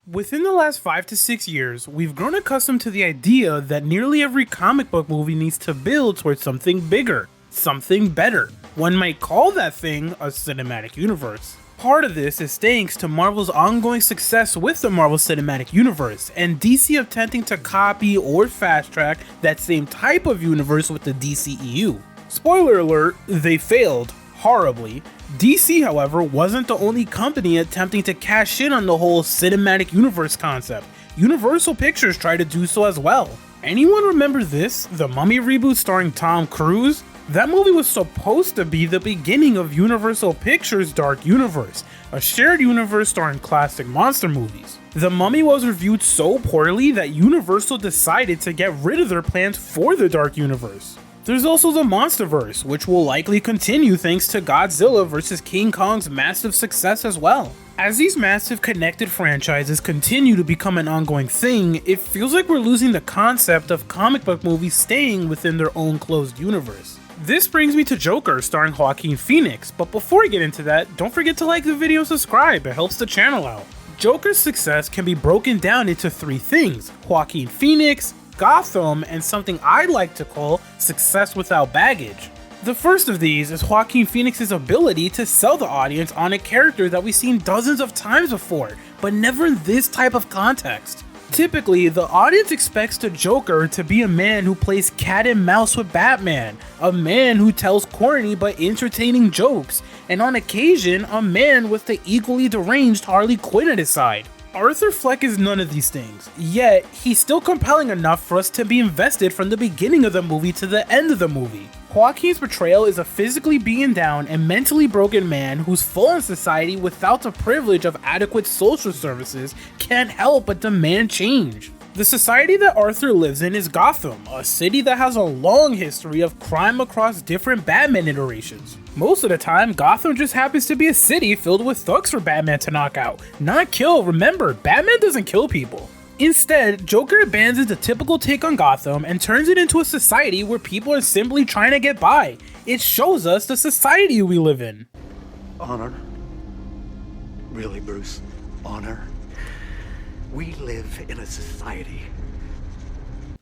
Within the last 5 to 6 years, we've grown accustomed to the idea that nearly every comic book movie needs to build towards something bigger, something better. One might call that thing a cinematic universe. Part of this is thanks to Marvel's ongoing success with the Marvel Cinematic Universe, and DC attempting to copy or fast-track that same type of universe with the DCEU. Spoiler alert, they failed horribly. DC, however, wasn't the only company attempting to cash in on the whole cinematic universe concept. Universal Pictures tried to do so as well. Anyone remember this? The Mummy reboot starring Tom Cruise? That movie was supposed to be the beginning of Universal Pictures' Dark Universe, a shared universe starring classic monster movies. The Mummy was reviewed so poorly that Universal decided to get rid of their plans for the Dark Universe. There's also the Monsterverse, which will likely continue thanks to Godzilla vs. King Kong's massive success as well. As these massive connected franchises continue to become an ongoing thing, it feels like we're losing the concept of comic book movies staying within their own closed universe. This brings me to Joker starring Joaquin Phoenix, but before I get into that, don't forget to like the video and subscribe, it helps the channel out. Joker's success can be broken down into three things: Joaquin Phoenix, Gotham, and something I'd like to call success without baggage. The first of these is Joaquin Phoenix's ability to sell the audience on a character that we've seen dozens of times before, but never in this type of context. Typically, the audience expects the Joker to be a man who plays cat and mouse with Batman, a man who tells corny but entertaining jokes, and on occasion, a man with the equally deranged Harley Quinn at his side. Arthur Fleck is none of these things, yet he's still compelling enough for us to be invested from the beginning of the movie to the end of the movie. Joaquin's portrayal is a physically beaten down and mentally broken man who's full in society without the privilege of adequate social services can't help but demand change. The society that Arthur lives in is Gotham, a city that has a long history of crime across different Batman iterations. Most of the time, Gotham just happens to be a city filled with thugs for Batman to knock out, not kill. Remember, Batman doesn't kill people. Instead, Joker abandons the typical take on Gotham and turns it into a society where people are simply trying to get by. It shows us the society we live in. Honor? Really, Bruce? Honor? We live in a society.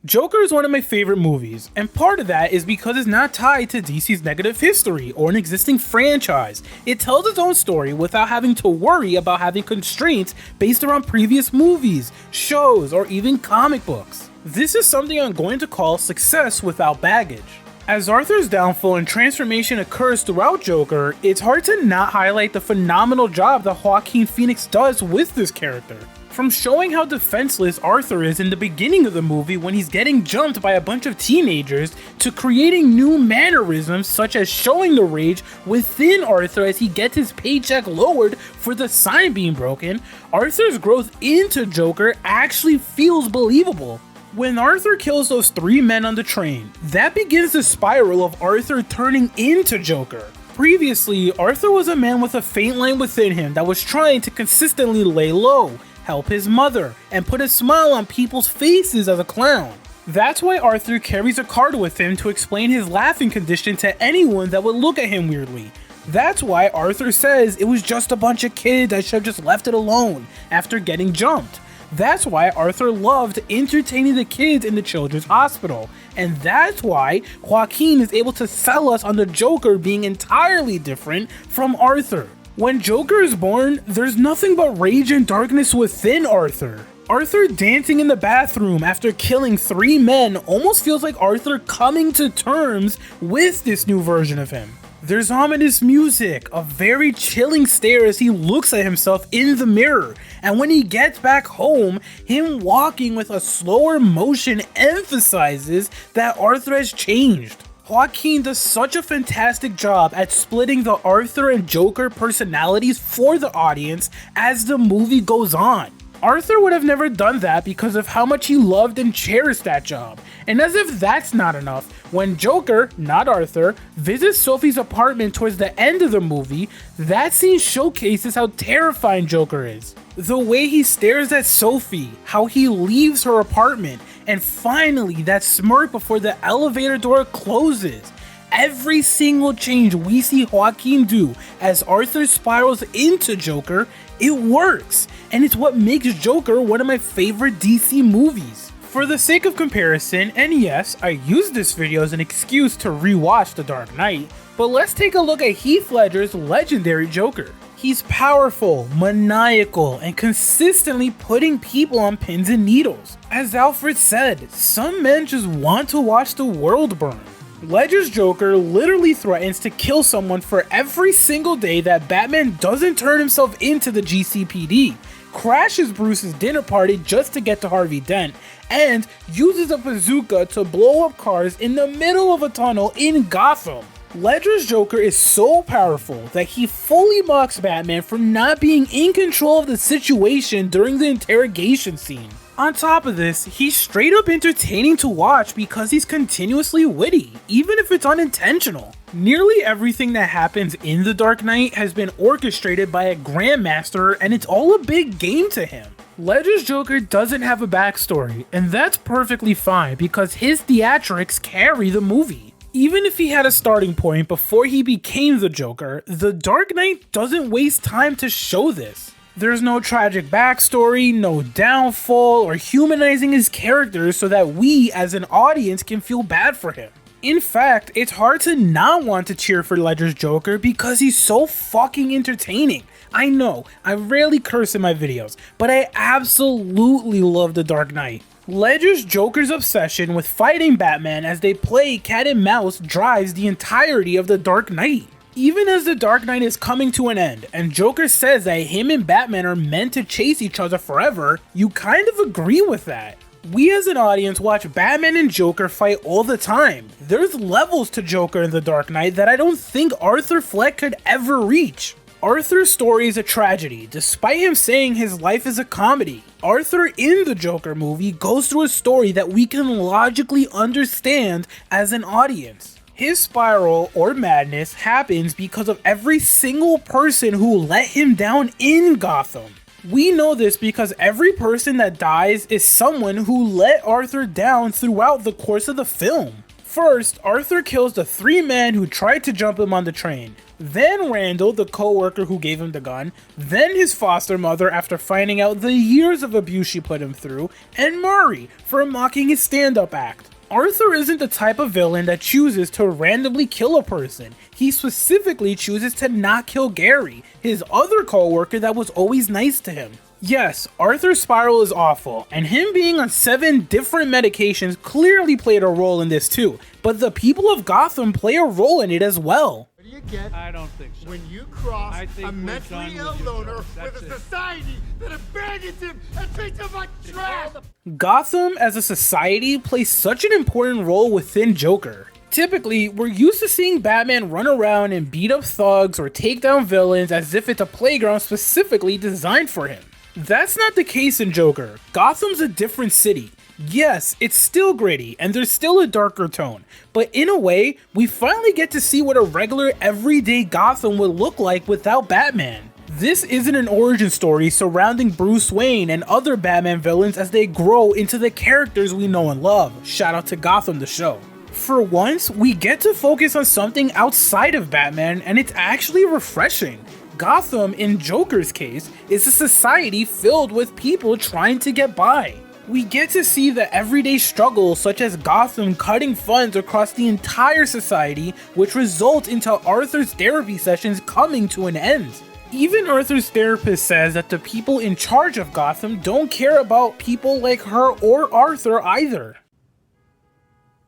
Joker is one of my favorite movies, and part of that is because it's not tied to DC's negative history or an existing franchise. It tells its own story without having to worry about having constraints based around previous movies, shows, or even comic books. This is something I'm going to call success without baggage. As Arthur's downfall and transformation occurs throughout Joker, it's hard to not highlight the phenomenal job that Joaquin Phoenix does with this character. From showing how defenseless Arthur is in the beginning of the movie when he's getting jumped by a bunch of teenagers, to creating new mannerisms such as showing the rage within Arthur as he gets his paycheck lowered for the sign being broken, Arthur's growth into Joker actually feels believable. When Arthur kills those three men on the train, that begins the spiral of Arthur turning into Joker. Previously, Arthur was a man with a faint line within him that was trying to consistently lay low, help his mother, and put a smile on people's faces as a clown. That's why Arthur carries a card with him to explain his laughing condition to anyone that would look at him weirdly. That's why Arthur says it was just a bunch of kids, I should have just left it alone after getting jumped. That's why Arthur loved entertaining the kids in the children's hospital. And that's why Joaquin is able to sell us on the Joker being entirely different from Arthur. When Joker is born, there's nothing but rage and darkness within Arthur. Arthur dancing in the bathroom after killing three men almost feels like Arthur coming to terms with this new version of him. There's ominous music, a very chilling stare as he looks at himself in the mirror, and when he gets back home, him walking with a slower motion emphasizes that Arthur has changed. Joaquin does such a fantastic job at splitting the Arthur and Joker personalities for the audience as the movie goes on. Arthur would have never done that because of how much he loved and cherished that job. And as if that's not enough, when Joker, not Arthur, visits Sophie's apartment towards the end of the movie, that scene showcases how terrifying Joker is. The way he stares at Sophie, how he leaves her apartment, and finally that smirk before the elevator door closes. Every single change we see Joaquin do as Arthur spirals into Joker It works, and it's what makes Joker one of my favorite DC movies. For the sake of comparison, and yes, I use this video as an excuse to rewatch The Dark Knight, but let's take a look at Heath Ledger's legendary Joker. He's powerful, maniacal, and consistently putting people on pins and needles. As Alfred said, some men just want to watch the world burn. Ledger's Joker literally threatens to kill someone for every single day that Batman doesn't turn himself into the GCPD, crashes Bruce's dinner party just to get to Harvey Dent, and uses a bazooka to blow up cars in the middle of a tunnel in Gotham. Ledger's Joker is so powerful that he fully mocks Batman for not being in control of the situation during the interrogation scene. On top of this, he's straight up entertaining to watch because he's continuously witty, even if it's unintentional. Nearly everything that happens in The Dark Knight has been orchestrated by a grandmaster, and it's all a big game to him. Ledger's Joker doesn't have a backstory, and that's perfectly fine because his theatrics carry the movie. Even if he had a starting point before he became the Joker, The Dark Knight doesn't waste time to show this. There's no tragic backstory, no downfall, or humanizing his characters so that we as an audience can feel bad for him. In fact, it's hard to not want to cheer for Ledger's Joker because he's so fucking entertaining. I know, I rarely curse in my videos, but I absolutely love The Dark Knight. Ledger's Joker's obsession with fighting Batman as they play cat and mouse drives the entirety of The Dark Knight. Even as The Dark Knight is coming to an end, and Joker says that him and Batman are meant to chase each other forever, you kind of agree with that. We as an audience watch Batman and Joker fight all the time. There's levels to Joker in The Dark Knight that I don't think Arthur Fleck could ever reach. Arthur's story is a tragedy, despite him saying his life is a comedy. Arthur in the Joker movie goes through a story that we can logically understand as an audience. His spiral or madness happens because of every single person who let him down in Gotham. We know this because every person that dies is someone who let Arthur down throughout the course of the film. First, Arthur kills the 3 men who tried to jump him on the train. Then Randall, the co-worker who gave him the gun. Then his foster mother after finding out the years of abuse she put him through. And Murray for mocking his stand-up act. Arthur isn't the type of villain that chooses to randomly kill a person. He specifically chooses to not kill Gary, his other co-worker that was always nice to him. Yes, Arthur's spiral is awful, and him being on 7 different medications clearly played a role in this too, but the people of Gotham play a role in it as well. What do you get? I don't think so. When you cross a mentally ill loner with a it. society that abandons him and treats him like trash! Gotham as a society plays such an important role within Joker. Typically, we're used to seeing Batman run around and beat up thugs or take down villains as if it's a playground specifically designed for him. That's not the case in Joker. Gotham's a different city. Yes, it's still gritty and there's still a darker tone, but in a way, we finally get to see what a regular everyday Gotham would look like without Batman. This isn't an origin story surrounding Bruce Wayne and other Batman villains as they grow into the characters we know and love. Shout out to Gotham the show. For once, we get to focus on something outside of Batman and it's actually refreshing. Gotham, in Joker's case, is a society filled with people trying to get by. We get to see the everyday struggles such as Gotham cutting funds across the entire society, which result into Arthur's therapy sessions coming to an end. Even Arthur's therapist says that the people in charge of Gotham don't care about people like her or Arthur either.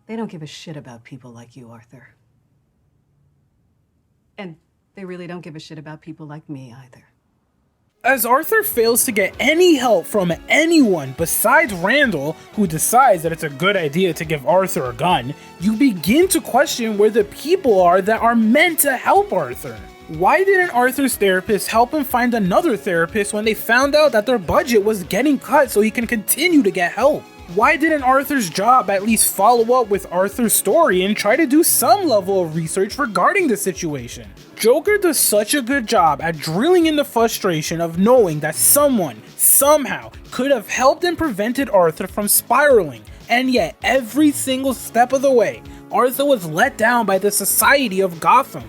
They don't give a shit about people like you, Arthur. And they really don't give a shit about people like me either. As Arthur fails to get any help from anyone besides Randall, who decides that it's a good idea to give Arthur a gun, you begin to question where the people are that are meant to help Arthur. Why didn't Arthur's therapist help him find another therapist when they found out that their budget was getting cut so he can continue to get help? Why didn't Arthur's job at least follow up with Arthur's story and try to do some level of research regarding the situation? Joker does such a good job at drilling in the frustration of knowing that someone, somehow, could have helped and prevented Arthur from spiraling, and yet every single step of the way, Arthur was let down by the society of Gotham.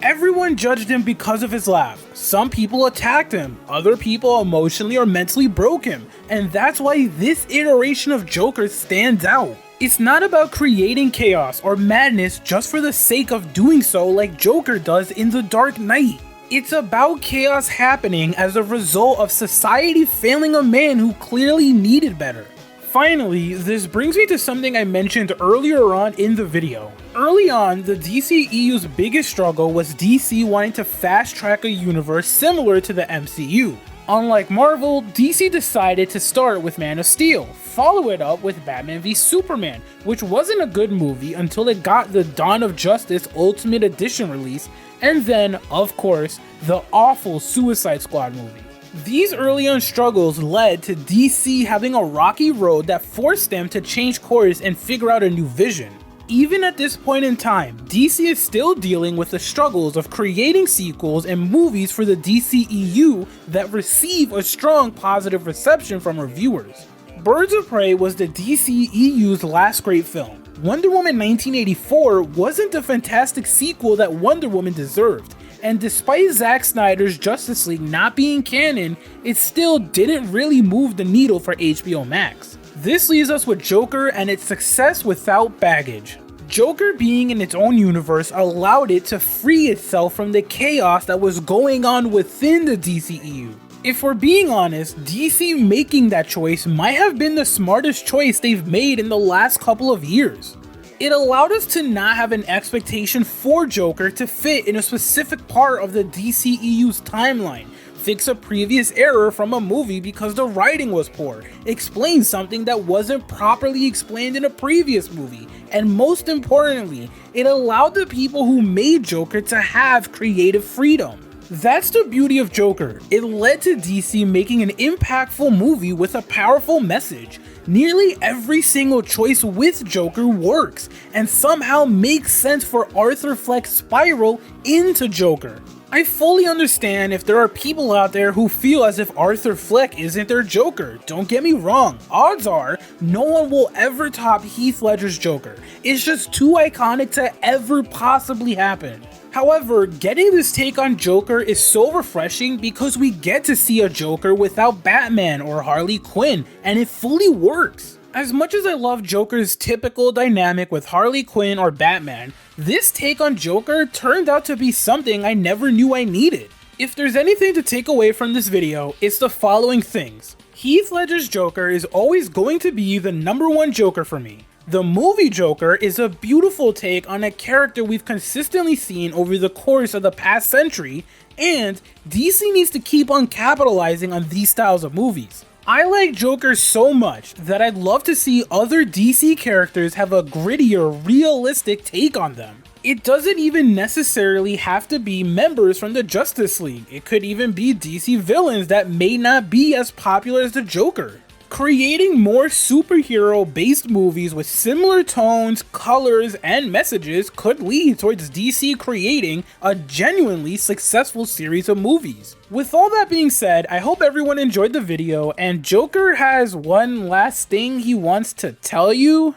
Everyone judged him because of his laugh. Some people attacked him, other people emotionally or mentally broke him, and that's why this iteration of Joker stands out. It's not about creating chaos or madness just for the sake of doing so like Joker does in The Dark Knight. It's about chaos happening as a result of society failing a man who clearly needed better. Finally, this brings me to something I mentioned earlier on in the video. Early on, the DCEU's biggest struggle was DC wanting to fast track a universe similar to the MCU. Unlike Marvel, DC decided to start with Man of Steel, follow it up with Batman v Superman, which wasn't a good movie until it got the Dawn of Justice Ultimate Edition release, and then, of course, the awful Suicide Squad movie. These early on struggles led to DC having a rocky road that forced them to change course and figure out a new vision. Even at this point in time, DC is still dealing with the struggles of creating sequels and movies for the DCEU that receive a strong positive reception from reviewers. Birds of Prey was the DCEU's last great film. Wonder Woman 1984 wasn't the fantastic sequel that Wonder Woman deserved. And despite Zack Snyder's Justice League not being canon, it still didn't really move the needle for HBO Max. This leaves us with Joker and its success without baggage. Joker being in its own universe allowed it to free itself from the chaos that was going on within the DCEU. If we're being honest, DC making that choice might have been the smartest choice they've made in the last couple of years. It allowed us to not have an expectation for Joker to fit in a specific part of the DCEU's timeline, fix a previous error from a movie because the writing was poor, explain something that wasn't properly explained in a previous movie, and most importantly, it allowed the people who made Joker to have creative freedom. That's the beauty of Joker. It led to DC making an impactful movie with a powerful message. Nearly every single choice with Joker works, and somehow makes sense for Arthur Fleck's spiral into Joker. I fully understand if there are people out there who feel as if Arthur Fleck isn't their Joker. Don't get me wrong, odds are no one will ever top Heath Ledger's Joker. It's just too iconic to ever possibly happen. However, getting this take on Joker is so refreshing because we get to see a Joker without Batman or Harley Quinn, and it fully works. As much as I love Joker's typical dynamic with Harley Quinn or Batman, this take on Joker turned out to be something I never knew I needed. If there's anything to take away from this video, it's the following things. Heath Ledger's Joker is always going to be the #1 Joker for me. The movie Joker is a beautiful take on a character we've consistently seen over the course of the past century, and DC needs to keep on capitalizing on these styles of movies. I like Joker so much that I'd love to see other DC characters have a grittier, realistic take on them. It doesn't even necessarily have to be members from the Justice League. It could even be DC villains that may not be as popular as the Joker. Creating more superhero-based movies with similar tones, colors, and messages could lead towards DC creating a genuinely successful series of movies. With all that being said, I hope everyone enjoyed the video, and Joker has one last thing he wants to tell you.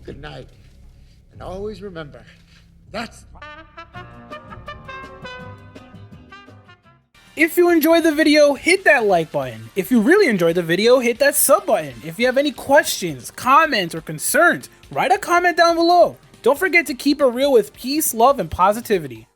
Good night. And always remember, that's... If you enjoyed the video, hit that like button. If you really enjoyed the video, hit that sub button. If you have any questions, comments, or concerns, write a comment down below. Don't forget to keep it real with peace, love, and positivity.